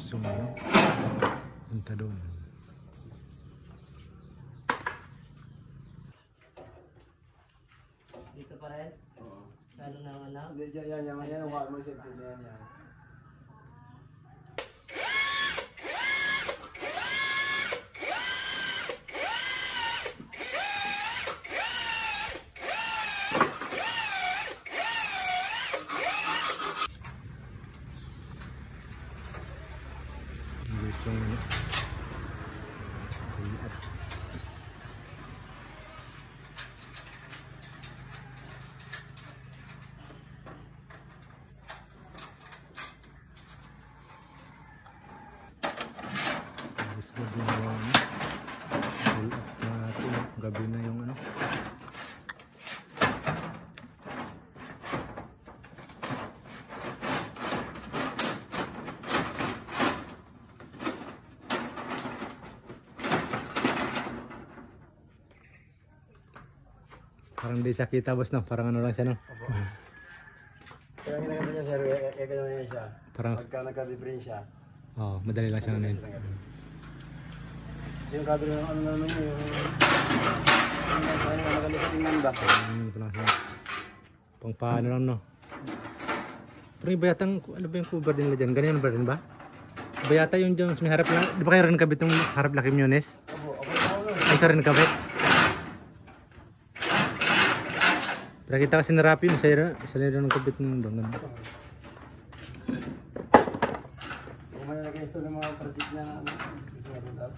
yung ano, punta doon. Dito pa rin? Oo. Saan na lang? Hindi, yan, huwag mo safety na yan. Gabi na yung ano. Parang di siya kita boss no, parang ano lang siya no. Kaya ginagawa niya sir, gano'n niya siya. Parang pagka nagka-difference siya. oh, madali lang siya ngayon. Kasi yung kadro ng ano naman yun, yung nagalipat yung manda. Pang paano lang no. Pero iba yata, ano ba yung cover din nila dyan? Ganyan ba rin ba? Iba yata yung dyan, may harap lang. Di ba kayo rin kabit yung harap laki Miones? Opo. Ay ka rin kabit? Pero kita kasi narapi mo sa'yo rin ng kabit ng bangan. Kung may nag-install ng mga project na ano, gusto nga rin daw.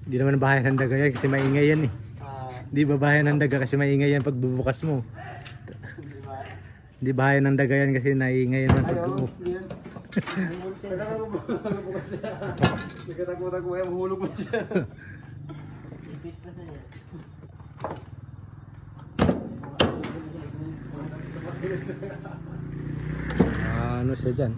Hindi naman bahayan ng daga yan kasi maingay yan eh. Hindi ba bahayan ng daga kasi maingay yan pag bubukas mo. Hindi bahayan ng daga yan kasi naingay yan pag bubukas. Nagkatakutan ko yung hulog mo siya. Ano siya dyan?